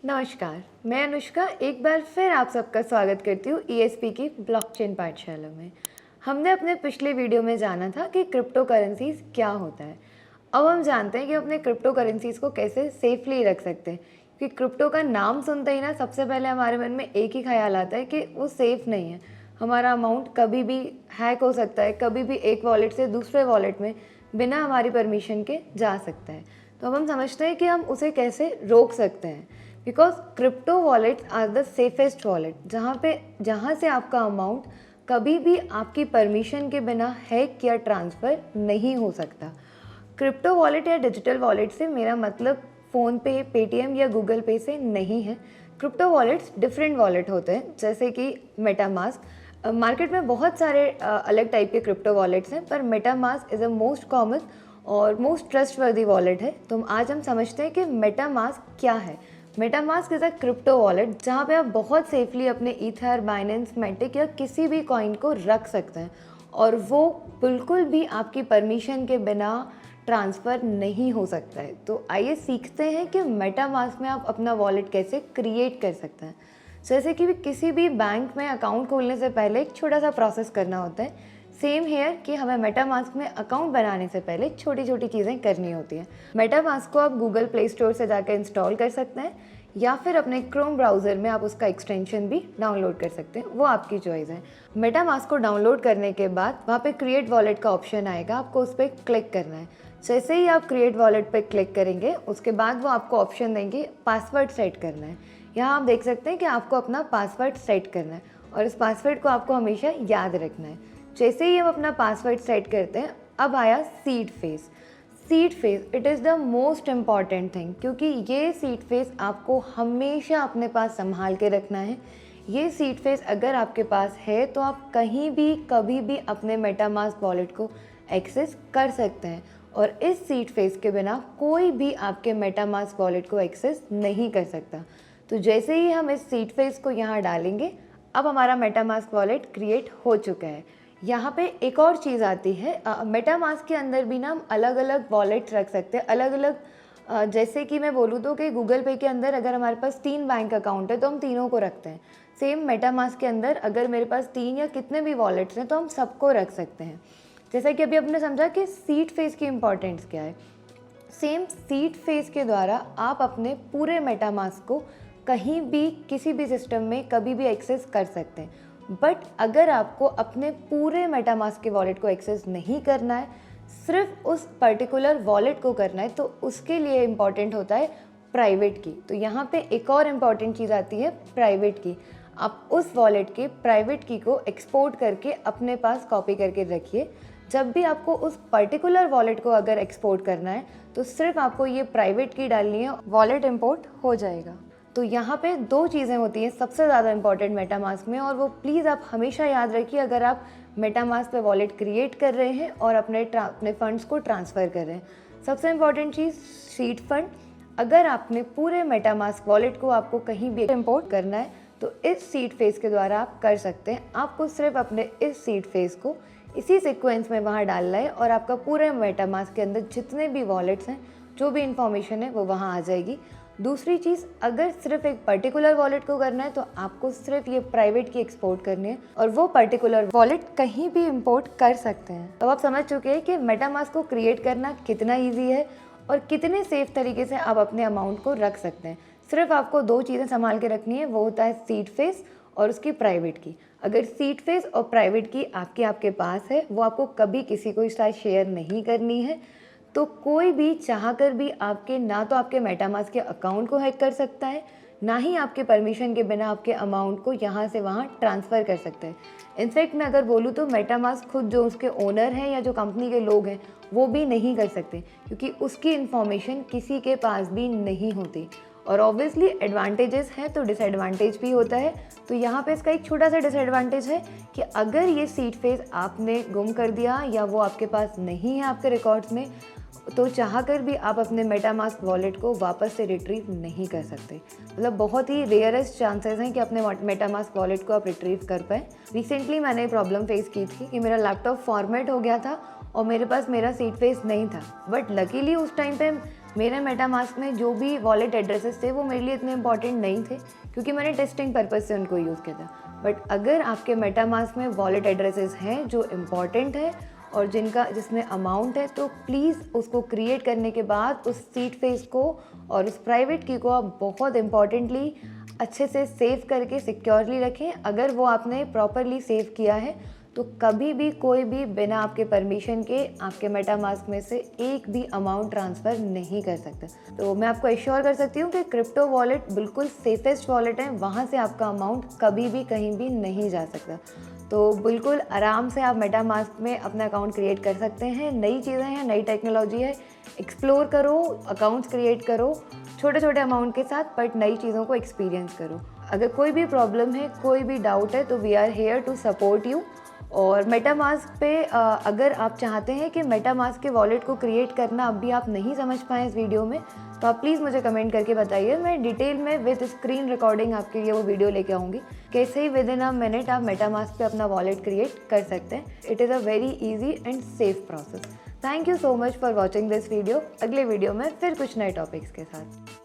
नमस्कार, मैं अनुष्का एक बार फिर आप सबका स्वागत करती हूँ ईएसपी की ब्लॉकचेन पाठशाला में। हमने अपने पिछले वीडियो में जाना था कि क्रिप्टो करेंसीज क्या होता है। अब हम जानते हैं कि अपने क्रिप्टो करेंसीज को कैसे सेफली रख सकते हैं, क्योंकि क्रिप्टो का नाम सुनते ही ना सबसे पहले हमारे मन में एक ही ख्याल आता है कि वो सेफ़ नहीं है। हमारा अमाउंट कभी भी हैक हो सकता है, कभी भी एक वॉलेट से दूसरे वॉलेट में बिना हमारी परमिशन के जा सकता है। तो अब हम समझते हैं कि हम उसे कैसे रोक सकते हैं। Because crypto wallets are the safest wallet, जहाँ से आपका अमाउंट कभी भी आपकी परमिशन के बिना हैक या ट्रांसफ़र नहीं हो सकता। क्रिप्टो वॉलेट या डिजिटल वॉलेट से मेरा मतलब फ़ोनपे, पेटीएम या गूगल पे से नहीं है। क्रिप्टो वॉलेट्स डिफरेंट वॉलेट होते हैं, जैसे कि मेटामास्क। मार्केट में बहुत सारे अलग टाइप के क्रिप्टो वॉलेट्स हैं, पर MetaMask is a most common और मोस्ट ट्रस्टवर्दी वॉलेट है। तो आज हम समझते हैं कि मेटामास्क क्या है। MetaMask is a crypto wallet जहाँ पे आप बहुत सेफली अपने ईथर, बाइनेंस, मैटिक या किसी भी कॉइन को रख सकते हैं और वो बिल्कुल भी आपकी परमिशन के बिना ट्रांसफ़र नहीं हो सकता है। तो आइए सीखते हैं कि मेटामास्क में आप अपना वॉलेट कैसे क्रिएट कर सकते हैं। जैसे कि किसी भी बैंक में अकाउंट खोलने से पहले एक छोटा सा प्रोसेस करना होता है, सेम हेयर कि हमें मेटामास्क में अकाउंट बनाने से पहले छोटी छोटी चीज़ें करनी होती हैं। मेटामास्क को आप गूगल प्ले स्टोर से जाकर इंस्टॉल कर सकते हैं या फिर अपने क्रोम ब्राउज़र में आप उसका एक्सटेंशन भी डाउनलोड कर सकते हैं, वो आपकी चॉइस है। मेटामास्क को डाउनलोड करने के बाद वहाँ पे क्रिएट वॉलेट का ऑप्शन आएगा, आपको उस पर क्लिक करना है। जैसे ही आप क्रिएट वॉलेट पर क्लिक करेंगे उसके बाद वो आपको ऑप्शन देंगे पासवर्ड सेट करना है। यहाँ आप देख सकते हैं कि आपको अपना पासवर्ड सेट करना है और इस पासवर्ड को आपको हमेशा याद रखना है। जैसे ही हम अपना पासवर्ड सेट करते हैं, अब आया seed face. Seed face it is the most important thing, क्योंकि ये सीड फेस आपको हमेशा अपने पास संभाल के रखना है। ये सीड फेस अगर आपके पास है तो आप कहीं भी कभी भी अपने मेटामास्क वॉलेट को एक्सेस कर सकते हैं और इस सीड फेस के बिना कोई भी आपके मेटामास्क वॉलेट को एक्सेस नहीं कर सकता। तो जैसे ही हम इस सीड फेस को यहाँ डालेंगे, अब हमारा मेटामास्क वॉलेट क्रिएट हो चुका है। यहाँ पे एक और चीज़ आती है, मेटामास्क के अंदर भी ना हम अलग अलग वॉलेट रख सकते हैं, अलग अलग। जैसे कि मैं बोलूँ तो कि गूगल पे के अंदर अगर हमारे पास 3 बैंक अकाउंट है तो हम तीनों को रखते हैं। सेम मेटामास्क के अंदर अगर मेरे पास 3 या कितने भी वॉलेट्स हैं तो हम सबको रख सकते हैं। जैसा कि अभी आपने समझा कि सीड फेस की इम्पोर्टेंस क्या है, सेम सीड फेस के द्वारा आप अपने पूरे मेटामास्क को कहीं भी किसी भी सिस्टम में कभी भी एक्सेस कर सकते हैं। बट अगर आपको अपने पूरे मेटामास्क के वॉलेट को एक्सेस नहीं करना है, सिर्फ उस पर्टिकुलर वॉलेट को करना है, तो उसके लिए इम्पॉर्टेंट होता है प्राइवेट की। तो यहाँ पे एक और इम्पॉर्टेंट चीज़ आती है प्राइवेट की। आप उस वॉलेट के प्राइवेट की को एक्सपोर्ट करके अपने पास कॉपी करके रखिए। जब भी आपको उस पर्टिकुलर वॉलेट को अगर एक्सपोर्ट करना है तो सिर्फ आपको ये प्राइवेट की डालनी है, वॉलेट इंपोर्ट हो जाएगा। तो यहाँ पे 2 चीज़ें होती हैं सबसे ज़्यादा इंपॉर्टेंट मेटामास्क में, और वो प्लीज़ आप हमेशा याद रखिए अगर आप मेटामास्क पे वॉलेट क्रिएट कर रहे हैं और अपने फंड्स को ट्रांसफ़र कर रहे हैं। सबसे इम्पॉर्टेंट चीज़ सीड फंड। अगर आपने पूरे मेटामास्क वॉलेट को आपको कहीं भी इंपोर्ट करना है तो इस सीड फेस के द्वारा आप कर सकते हैं। आपको सिर्फ अपने इस सीड फेस को इसी सीक्वेंस में वहाँ डालना है और आपका पूरे मेटामास्क के अंदर जितने भी वॉलेट्स हैं, जो भी इंफॉर्मेशन है वो वहाँ आ जाएगी। दूसरी चीज़, अगर सिर्फ एक पर्टिकुलर वॉलेट को करना है तो आपको सिर्फ ये प्राइवेट की एक्सपोर्ट करनी है और वो पर्टिकुलर वॉलेट कहीं भी इंपोर्ट कर सकते हैं। तो आप समझ चुके हैं कि मेटामास्क को क्रिएट करना कितना ईजी है और कितने सेफ तरीके से आप अपने अमाउंट को रख सकते हैं। सिर्फ आपको 2 चीज़ें संभाल के रखनी है, वो होता है सीड फेस और उसकी प्राइवेट की। अगर सीड फेस और प्राइवेट की आपके पास है, वो आपको कभी किसी को साथ शेयर नहीं करनी है, तो कोई भी चाहकर भी ना तो आपके मेटामास्क के अकाउंट को हैक कर सकता है, ना ही आपके परमिशन के बिना आपके अमाउंट को यहाँ से वहाँ ट्रांसफ़र कर सकते हैं। इनफैक्ट मैं अगर बोलूँ तो मेटामास्क खुद जो उसके ओनर हैं या जो कंपनी के लोग हैं वो भी नहीं कर सकते, क्योंकि उसकी इन्फॉर्मेशन किसी के पास भी नहीं होती। और ऑब्वियसली एडवांटेजेस हैं तो डिसएडवांटेज भी होता है। तो यहाँ पे इसका एक छोटा सा डिसएडवांटेज है कि अगर ये सीड फेस आपने गुम कर दिया या वो आपके पास नहीं है आपके रिकॉर्ड्स में, तो चाह कर भी आप अपने मेटामास्क वॉलेट को वापस से रिट्रीव नहीं कर सकते। मतलब बहुत ही रेयरेस्ट चांसेस हैं कि अपने मेटामास्क वॉलेट को आप रिट्रीव कर पाए। रिसेंटली मैंने प्रॉब्लम फेस की थी कि मेरा लैपटॉप फॉर्मेट हो गया था और मेरे पास मेरा सीड फेस नहीं था, बट लकीली उस टाइम पे मेरे मेटामास्क में जो भी वॉलेट एड्रेसेस थे वो मेरे लिए इतने इंपॉर्टेंट नहीं थे क्योंकि मैंने टेस्टिंग पर्पज़ से उनको यूज़ किया था। बट अगर आपके मेटामास्क में वॉलेट एड्रेसेस हैं जो इम्पॉर्टेंट है और जिसमें अमाउंट है, तो प्लीज़ उसको क्रिएट करने के बाद उस सीड फेस को और उस प्राइवेट की को आप बहुत इम्पॉर्टेंटली अच्छे से सेव करके सिक्योरली रखें। अगर वो आपने प्रॉपरली सेव किया है तो कभी भी कोई भी बिना आपके परमिशन के आपके मेटामास्क में से एक भी अमाउंट ट्रांसफ़र नहीं कर सकता। तो मैं आपको एश्योर कर सकती हूँ कि क्रिप्टो वॉलेट बिल्कुल सेफेस्ट वॉलेट है, वहाँ से आपका अमाउंट कभी भी कहीं भी नहीं जा सकता। तो बिल्कुल आराम से आप मेटामास्क में अपना अकाउंट क्रिएट कर सकते हैं। नई चीज़ें हैं, नई टेक्नोलॉजी है, एक्सप्लोर करो, अकाउंट्स क्रिएट करो छोटे छोटे अमाउंट के साथ, बट नई चीज़ों को एक्सपीरियंस करो। अगर कोई भी प्रॉब्लम है, कोई भी डाउट है, तो we are here to support you. और मेटामास्क पे अगर आप चाहते हैं कि मेटामास्क के वॉलेट को क्रिएट करना अब भी आप नहीं समझ पाएँ इस वीडियो में, तो आप प्लीज़ मुझे कमेंट करके बताइए। मैं डिटेल में विद स्क्रीन रिकॉर्डिंग आपके लिए वो वीडियो लेके आऊँगी, कैसे ही विद इन अ मिनट आप मेटामास्क पे अपना वॉलेट क्रिएट कर सकते हैं। It is a very easy and safe process. Thank you so much for watching this video. अगले वीडियो में फिर कुछ नए टॉपिक्स के साथ।